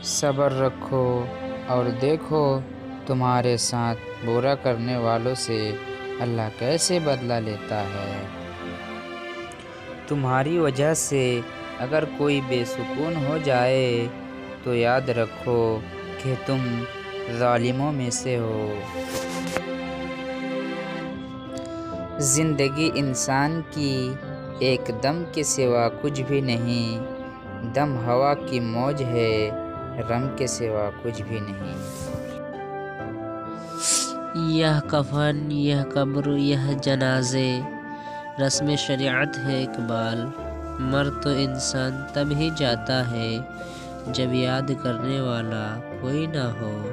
صبر رکھو اور دیکھو تمہارے ساتھ برا کرنے والوں سے اللہ کیسے بدلہ لیتا ہے۔ تمہاری وجہ سے اگر کوئی بے سکون ہو جائے تو یاد رکھو کہ تم ظالموں میں سے ہو۔ زندگی انسان کی ایک دم کے سوا کچھ بھی نہیں، دم ہوا کی موج ہے، رم کے سوا کچھ بھی نہیں۔ یہ کفن، یہ قبر، یہ جنازے، رسم شریعت ہے اقبال۔ مر تو انسان تب ہی جاتا ہے جب یاد کرنے والا کوئی نہ ہو۔